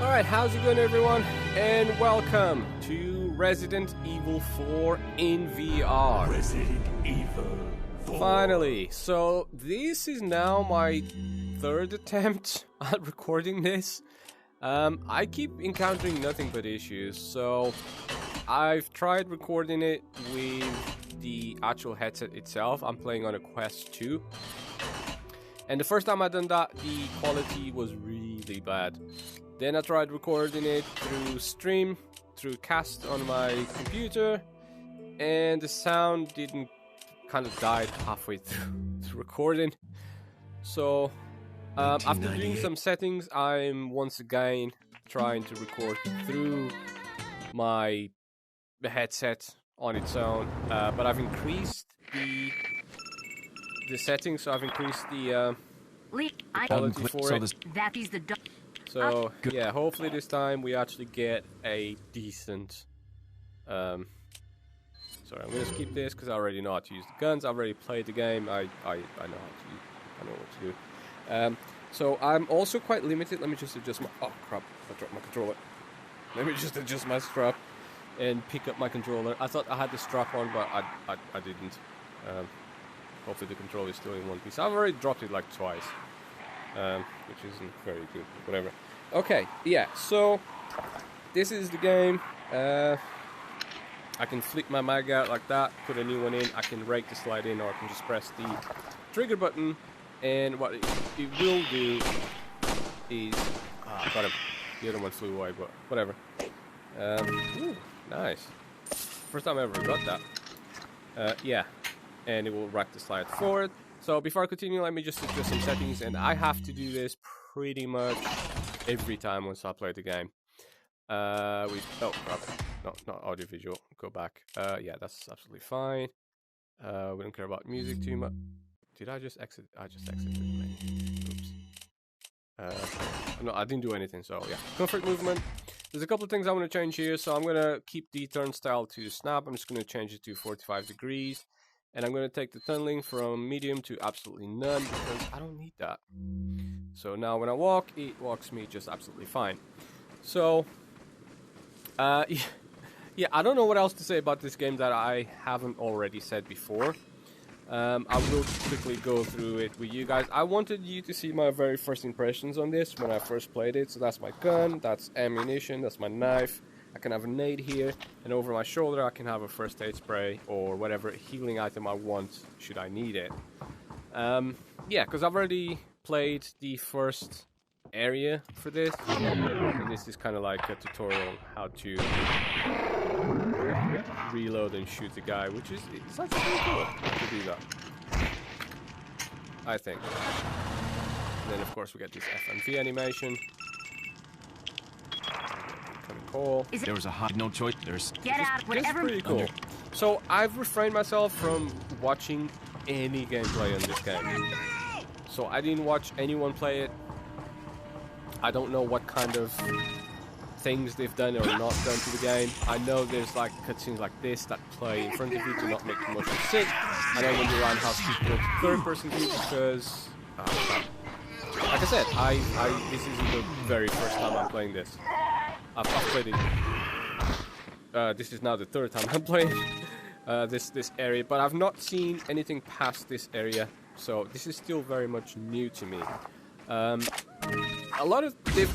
Alright, how's it going everyone? And welcome to Resident Evil 4 in VR. Resident Evil 4. Finally, so this is now my third attempt at recording this. I keep encountering nothing but issues, so I've tried recording it with the actual headset itself. I'm playing on a Quest 2. And the first time I done that, the quality was really bad. Then I tried recording it through stream, through cast on my computer, and the sound didn't kind of died halfway through recording. So after doing some settings, I'm once again trying to record through my headset on its own, but I've increased the settings, so I've increased the quality for it. So, yeah, hopefully this time we actually get a decent... Sorry, I'm going to skip this because I already know how to use the guns. I've already played the game. I know how to use, I know what to do. So I'm also quite limited. Let me just adjust my... Oh, crap. I dropped my controller. Let me just adjust my strap and pick up my controller. I thought I had the strap on, but I didn't. Hopefully the controller is still in one piece. I've already dropped it like twice. Which isn't very good, whatever. Okay, yeah, so this is the game. I can flip my mag out like that, put a new one in, I can rake the slide in, or I can just press the trigger button, and what it will do is... Ah, got him. The other one flew away, but whatever. Ooh, nice. First time I ever got that. Yeah, and it will rack the slide forward. So before I continue, let me just adjust some settings, and I have to do this pretty much every time once I play the game. Oh, no, not audiovisual. Go back. Yeah, that's absolutely fine. We don't care about music too much. Did I just exit? I just exited the menu. Oops. No, I didn't do anything. So yeah, comfort movement. There's a couple of things I want to change here. So I'm gonna keep the turn style to snap. I'm just gonna change it to 45 degrees. And I'm going to take the tunneling from medium to absolutely none because I don't need that. So now when I walk, it walks me just absolutely fine. So, yeah, I don't know what else to say about this game that I haven't already said before. I will quickly go through it with you guys. I wanted you to see my very first impressions on this when I first played it. So that's my gun, that's ammunition, that's my knife. I can have a nade here, and over my shoulder I can have a first aid spray or whatever healing item I want should I need it. Yeah, because I've already played the first area for this, and this is kind of like a tutorial how to reload and shoot the guy, which is it's actually pretty cool to do that, I think. And then of course we get this FMV animation. There was a hot no choice. Get out, whatever. Pretty cool. So I've refrained myself from watching any gameplay on this game. So I didn't watch anyone play it. I don't know what kind of things they've done or not done to the game. I know there's like cutscenes like this that play in front of you to not make too much of sense. I know when you run how to go to third-person view because, like I said, this is the very first time I'm playing this. I've played it. This is now the third time I'm playing this area, but I've not seen anything past this area, so this is still very much new to me. They've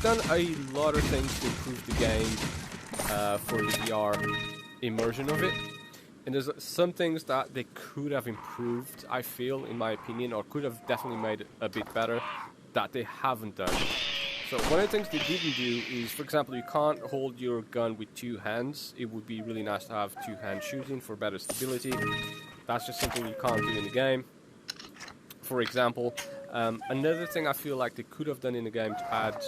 done a lot of things to improve the game for the VR immersion of it, and there's some things that they could have improved, I feel, in my opinion, or could have definitely made it a bit better that they haven't done. So one of the things they didn't do is, for example, you can't hold your gun with two hands. It would be really nice to have two-hand shooting for better stability. That's just something you can't do in the game. For example, another thing I feel like they could have done in the game to add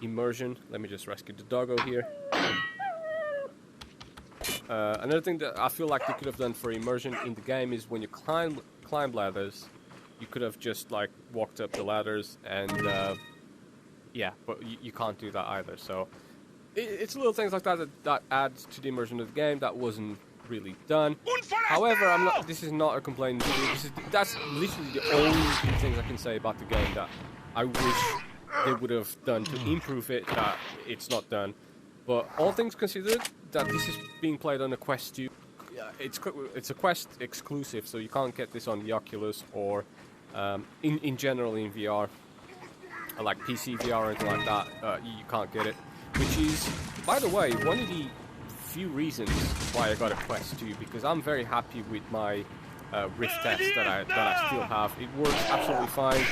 immersion. Let me just rescue the doggo here. Another thing that I feel like they could have done for immersion in the game is when you climb ladders, you could have just like walked up the ladders and... yeah, but you can't do that either, so it's little things like that adds to the immersion of the game that wasn't really done. However, this is not a complaint. That's literally the only two things I can say about the game that I wish they would have done to improve it that it's not done. But all things considered, that this is being played on a Quest 2. It's a Quest exclusive, so you can't get this on the Oculus or in general in VR, like PC VR or anything like that. You can't get it, which is, by the way, one of the few reasons why I got a Quest 2, because I'm very happy with my Rift test that I still have. It works absolutely fine,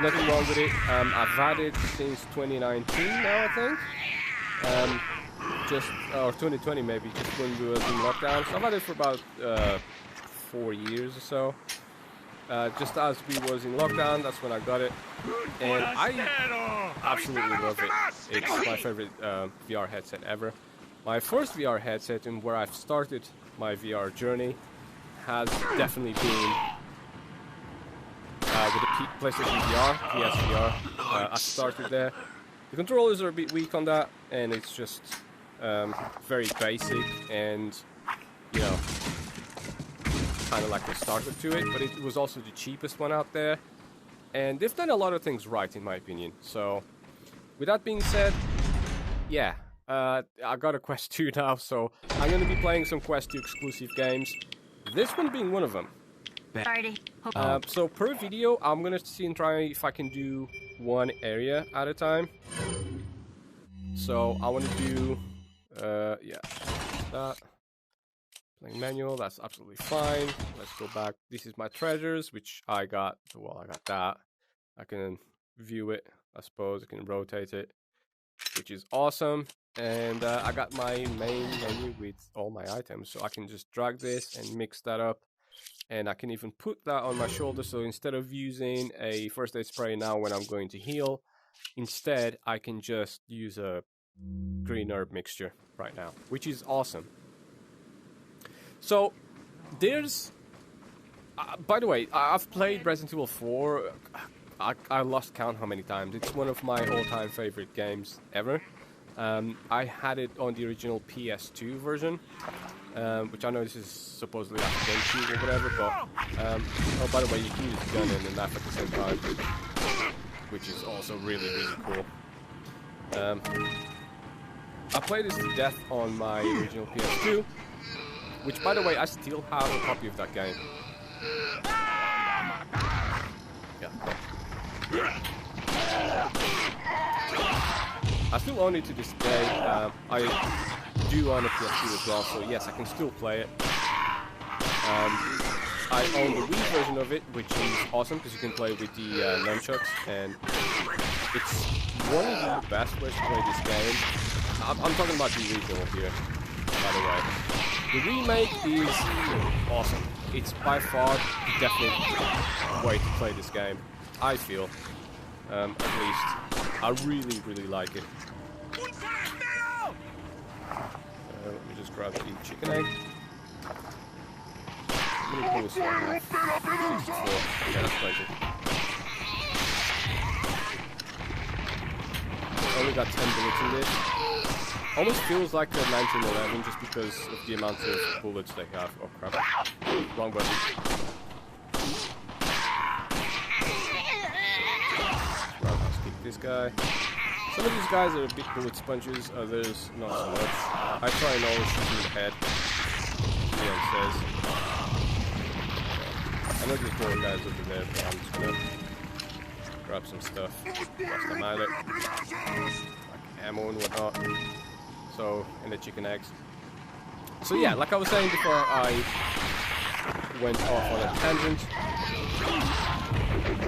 nothing wrong with it. I've had it since 2019 now, I think. Or 2020 maybe, just when we were in lockdown. So I've had it for about 4 years or so. Just as we was in lockdown, that's when I got it, and I absolutely love it. It's my favorite VR headset ever. My first VR headset, and where I've started my VR journey, has definitely been with the PlayStation VR, PSVR. I started there. The controllers are a bit weak on that, and it's just very basic, and you know, kind of like the starter to it. But it was also the cheapest one out there, and they've done a lot of things right, in my opinion. So, with that being said, yeah. I got a Quest 2 now, so I'm going to be playing some Quest 2 exclusive games. This one being one of them. So per video, I'm going to see and try if I can do one area at a time. So I want to do, yeah, that. Playing manual, that's absolutely fine. Let's go back. This is my treasures, which I got. Well, I got that. I can view it, I suppose. I can rotate it, which is awesome. And I got my main menu with all my items, so I can just drag this and mix that up, and I can even put that on my shoulder. So instead of using a first aid spray now when I'm going to heal, instead I can just use a green herb mixture right now, which is awesome. So there's by the way, I've played Resident Evil 4. I lost count how many times. It's one of my all-time favorite games ever. I had it on the original PS2 version, which I know this is supposedly like GameCube or whatever, but oh, by the way, you can use a gun and a knife at the same time, which is also really, really cool. I played this to death on my original PS2, which, by the way, I still have a copy of that game. Yeah. I still own it to this day. I do own a PS2 as well, so yes, I can still play it. I own the Wii version of it, which is awesome because you can play with the nunchucks, and it's one of the best ways to play this game. I'm talking about the original here, by the way. The remake is awesome. It's by far the definite way to play this game, I feel. At least. I really, really like it. Let me just grab the chicken egg. Let me pull this one off. 64. Okay, that's plenty. Only got 10 bullets in this. Almost feels like a 1911 just because of the amount of bullets they have. Oh crap. Wrong button. This guy. Some of these guys are a bit bullet sponges, others not so much. I try and always shoot in the head. Leon says. I know there's more guys over there, but I'm just gonna grab some stuff whilst I'm at it. Like ammo and whatnot. So, and the chicken eggs. So yeah, like I was saying before I went off on a tangent.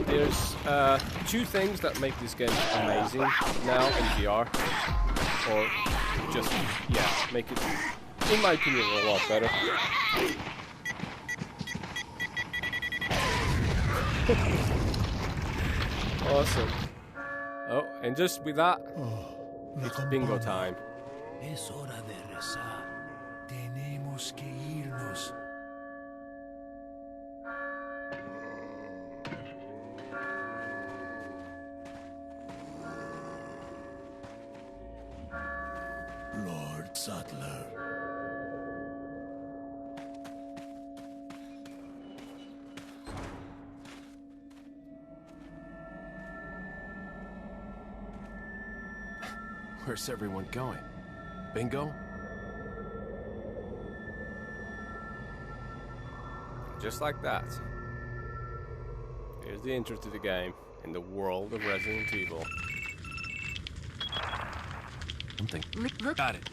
There's two things that make this game amazing now in VR, or just, yeah, make it, in my opinion, a lot better. Awesome. Oh, and just with that, it's bingo time. Es hora de rezar. Tenemos que irnos. Lord Sattler. Where's everyone going? Bingo? Just like that. Here's the intro to the game in the world of Resident Evil. Something. Got it.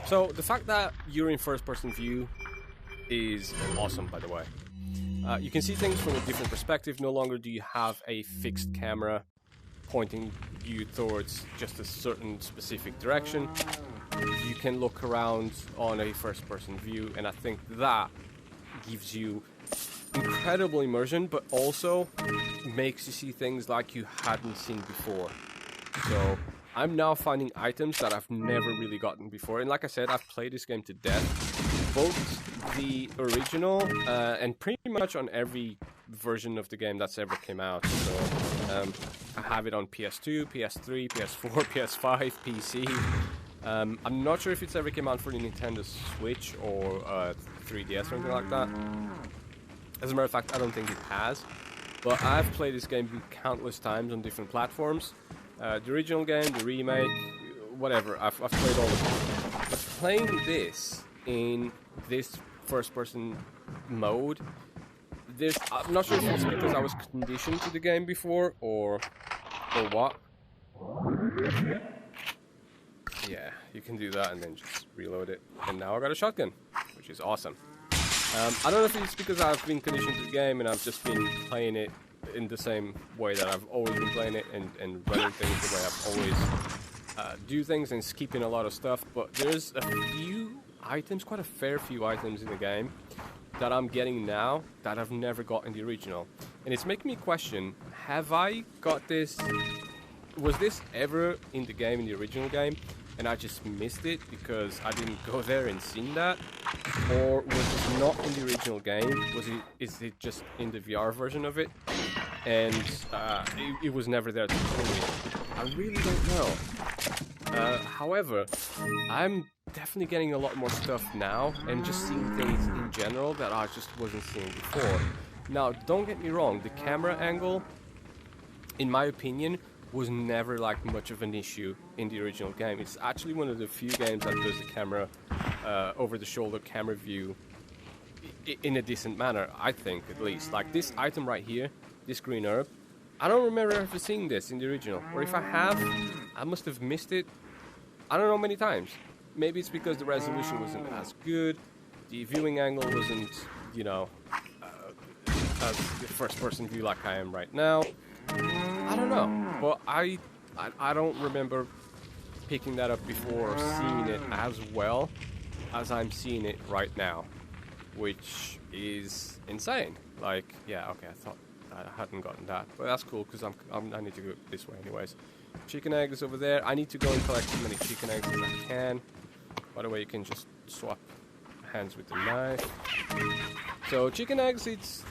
So the fact that you're in first-person view is awesome, by the way. You can see things from a different perspective. No longer do you have a fixed camera pointing you towards just a certain specific direction. You can look around on a first-person view, and I think that gives you incredible immersion, but also makes you see things like you hadn't seen before. So I'm now finding items that I've never really gotten before, and like I said, I've played this game to death, both the original and pretty much on every version of the game that's ever came out. So I have it on PS2, PS3, PS4, PS5, PC. I'm not sure if it's ever came out for the Nintendo Switch or 3DS or anything like that. As a matter of fact, I don't think it has. But I've played this game countless times on different platforms. The original game, the remake, whatever. I've played all of them. But playing this in this first-person mode, I'm not sure if it's because I was conditioned to the game before or what. Yeah, you can do that and then just reload it. And now I got a shotgun, which is awesome. I don't know if it's because I've been conditioned to the game and I've just been playing it in the same way that I've always been playing it and running things the way I've always do things and skipping a lot of stuff. But there's a few items, quite a fair few items in the game that I'm getting now that I've never got in the original. And it's making me question, have I got this... Was this ever in the game, in the original game, and I just missed it because I didn't go there and seen that? Or was it not in the original game? Is it just in the VR version of it? And it was never there to begin with. I really don't know. However, I'm definitely getting a lot more stuff now and just seeing things in general that I just wasn't seeing before. Now, don't get me wrong, the camera angle, in my opinion, was never like much of an issue in the original game. It's actually one of the few games that does the camera over-the-shoulder camera view in a decent manner, I think, at least. Like this item right here, this green herb, I don't remember ever seeing this in the original. Or if I have, I must have missed it, I don't know, many times. Maybe it's because the resolution wasn't as good, the viewing angle wasn't, you know, as the first-person view like I am right now. I don't know, but I don't remember picking that up before or seeing it as well as I'm seeing it right now, which is insane. Like, yeah, okay, I thought I hadn't gotten that, but that's cool because I need to go this way anyways. Chicken eggs over there. I need to go and collect as many chicken eggs as I can. By the way, you can just swap hands with the knife. So chicken eggs,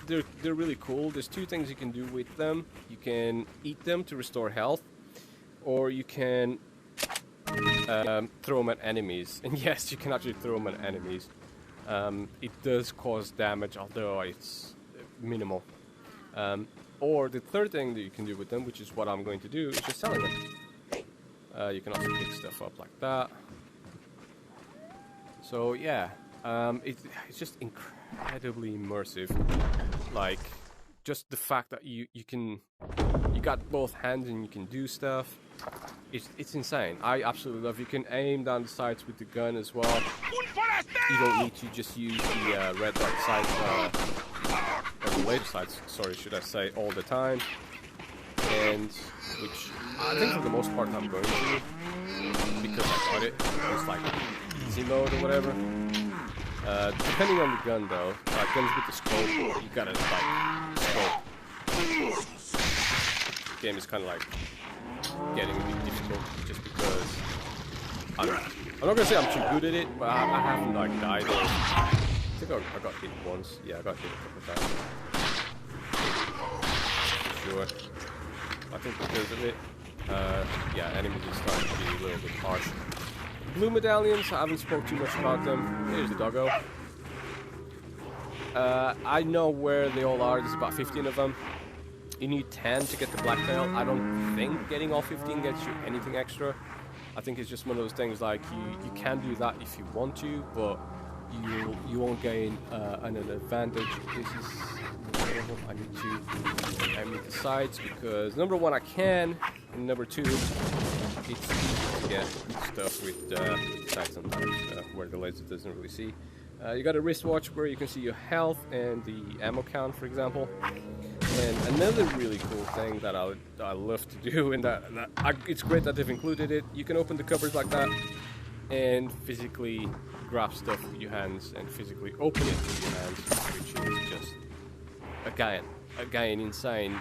they're really cool. There's two things you can do with them. You can eat them to restore health, or you can throw them at enemies. And yes, you can actually throw them at enemies. It does cause damage, although it's minimal. Or the third thing that you can do with them, which is what I'm going to do, is just selling them. You can also pick stuff up like that. So yeah, it's just incredibly immersive. Like, just the fact that you got both hands and you can do stuff. It's insane. I absolutely love it. You can aim down the sights with the gun as well. You don't need to just use the red dot sights, or the laser sights, sorry, should I say, all the time. And which I think for the most part I'm going to, because I got it. It's like easy mode or whatever. Depending on the gun though, like guns with the scope, you gotta like scope. The game is kind of like getting a bit difficult just because I'm not gonna say I'm too good at it, but I haven't like died. I think I got hit once. Yeah, I got hit a couple of times. Sure. I think because of it, yeah, enemies are starting to be a little bit harsh. Blue medallions, I haven't spoke too much about them. Here's the doggo. I know where they all are. There's about 15 of them. You need 10 to get the black tail. I don't think getting all 15 gets you anything extra. I think it's just one of those things like you can do that if you want to, but you won't gain an advantage. This is one of them. I need to aim the sides because number one I can, and number two it's easy to get stuff with sides sometimes where the laser doesn't really see. You got a wristwatch where you can see your health and the ammo count, for example. And another really cool thing that I love to do, and it's great that they've included it. You can open the cupboards like that and physically grab stuff with your hands and physically open it with your hands, which is just again insane.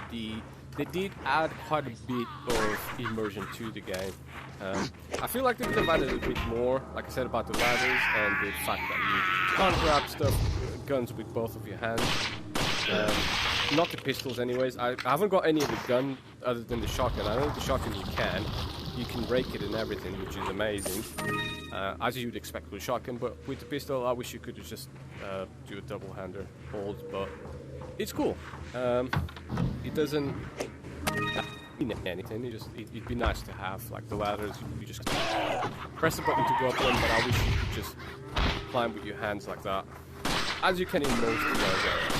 They did add quite a bit of immersion to the game. I feel like they could have added a bit more, like I said, about the ladders and the fact that you can't grab stuff, guns with both of your hands. Not the pistols anyways. I haven't got any of the gun other than the shotgun. I know the shotgun you can rake it and everything, which is amazing, as you would expect with a shotgun, but with the pistol I wish you could just do a double-hander hold, but it's cool. It doesn't mean anything, it'd be nice to have, like the ladders, you just press the button to go up them, but I wish you could just climb with your hands like that, as you can in most VR games.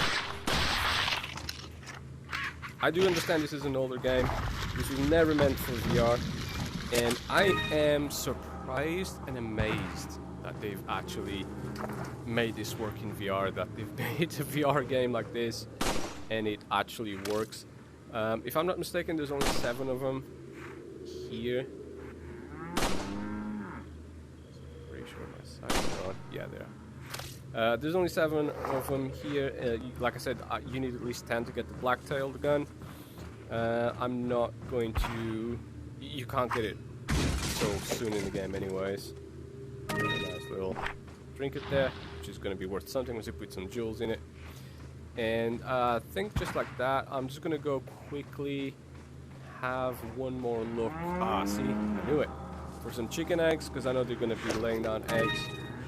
I do understand this is an older game, this was never meant for VR, and I am surprised and amazed that they've actually made this work in VR, that they've made a VR game like this and it actually works. If I'm not mistaken, there's only 7 of them here. Pretty sure my sight is on. Yeah, there. There's only 7 of them here. Like I said, you need at least 10 to get the black-tailed gun. I'm not going to... You can't get it so soon in the game anyways. A nice little trinket there, which is going to be worth something once you put some jewels in it. And I think just like that, I'm just going to go quickly have one more look. See, I knew it. For some chicken eggs, because I know they're going to be laying down eggs.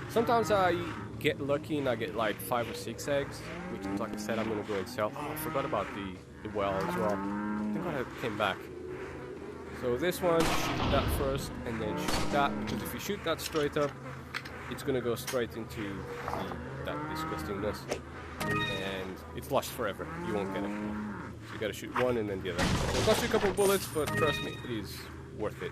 Sometimes I get lucky and I get like 5 or 6 eggs, which, like I said, I'm going to go and sell. Oh, I forgot about the well as well. I think I came back. So this one, shoot that first, and then shoot that, because if you shoot that straight up, it's going to go straight into that disgustingness, and it's lost forever. You won't get it. So you got to shoot one and then the other. It'll cost you a couple bullets, but trust me, it is worth it.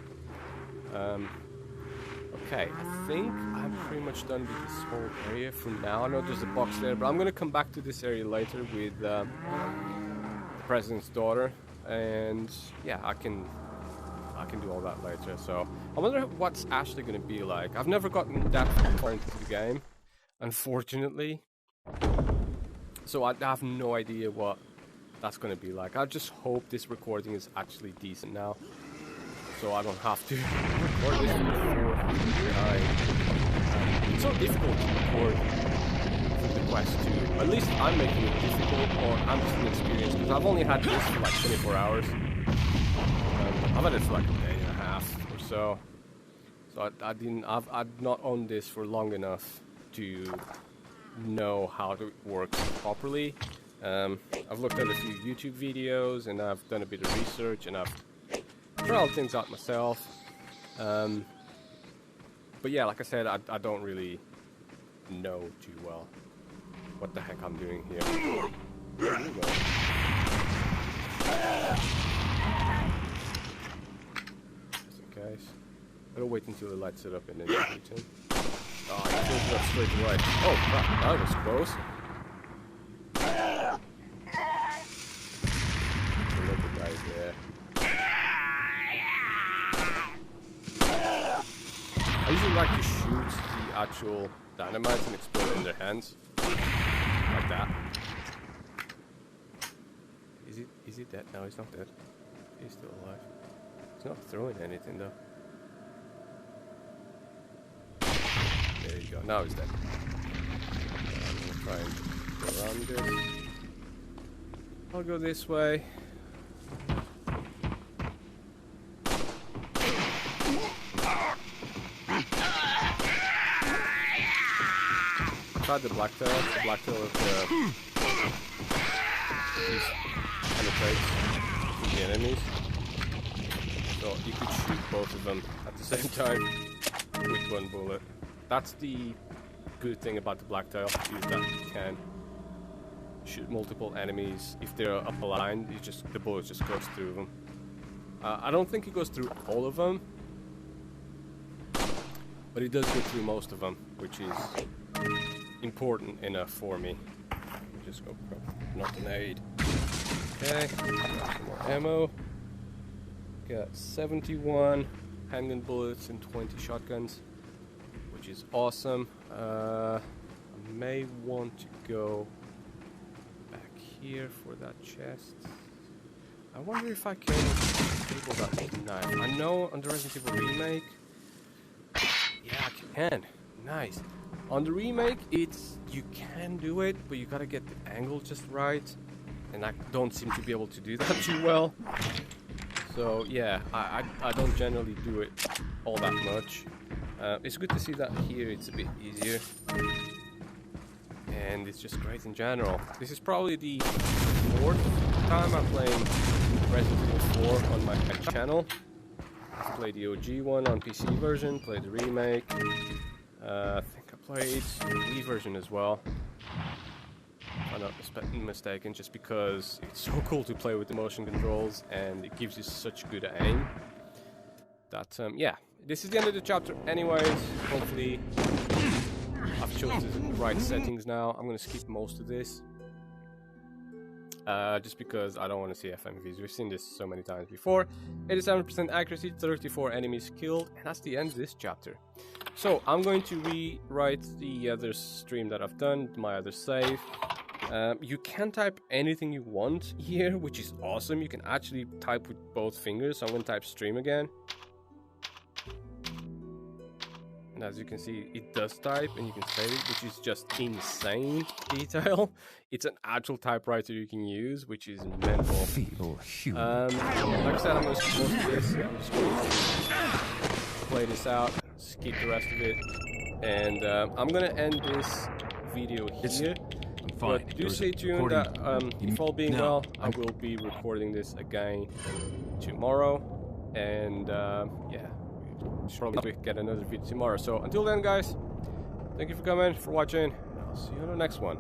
Okay, I think I'm pretty much done with this whole area for now. I know there's a box there, but I'm going to come back to this area later with the president's daughter, and yeah, I can do all that later. So I wonder what's actually going to be like. I've never gotten that far into the game, unfortunately, so I have no idea what that's going to be like. I just hope this recording is actually decent now, so I don't have to record this before it's so difficult to record for the Quest 2. At least I'm making it difficult, or I'm just inexperienced, because I've only had this for like 24 hours. I've had it for like a day and a half or so. So I've not owned this for long enough to know how it works properly. I've looked at a few YouTube videos and I've done a bit of research and I've tried things out myself. But yeah, like I said, I don't really know too well what the heck I'm doing here. There we go. Guys, I'll wait until the lights it up and then shoot him. Oh, I filled it up straight away. Oh, crap, that was close. Look at the guys there. I usually like to shoot the actual dynamite and explode in their hands. Like that. Is he dead? No, he's not dead. He's still alive. He's not throwing anything though. There you go. Now he's dead. I'm gonna try and go around this. I'll go this way. Tried the blacktail. The blacktail penetrates the enemies. So you could shoot both of them at the same time with one bullet. That's the good thing about the black tile, is that you can shoot multiple enemies. If they're up aligned, the bullet just goes through them. I don't think it goes through all of them, but it does go through most of them, which is important enough for me. Just go not an aid. Okay, got some more ammo. Got 71 handgun bullets and 20 shotguns, which is awesome. I may want to go back here for that chest. I wonder if I can disable that knife. I know on the Resident Evil remake, yeah, I can. Nice. On the remake, you can do it, but you gotta get the angle just right, and I don't seem to be able to do that too well. So yeah, I don't generally do it all that much. It's good to see that here it's a bit easier, and it's just great in general. This is probably the 4th time I'm playing Resident Evil 4 on my channel. I've played the OG one on PC version, played the remake. I think I played the Wii version as well. If I'm not mistaken, just because it's so cool to play with the motion controls and it gives you such good aim. That yeah, this is the end of the chapter anyways. Hopefully I've chosen the right settings now. I'm gonna skip most of this. Just because I don't want to see FMVs. We've seen this so many times before. 87% accuracy, 34 enemies killed, and that's the end of this chapter. So I'm going to rewrite the other stream that I've done, my other save. You can type anything you want here, which is awesome. You can actually type with both fingers. So I'm going to type stream again. And as you can see, it does type, and you can save it, which is just insane detail. It's an actual typewriter you can use, which is mental. Like I said, I'm going to skip most of this. I'm just going to play this out, skip the rest of it, and I'm going to end this video here. But do stay tuned that if all being well, I will be recording this again tomorrow, and yeah. Probably get another video tomorrow. So until then, guys, thank you for coming, for watching, and I'll see you on the next one.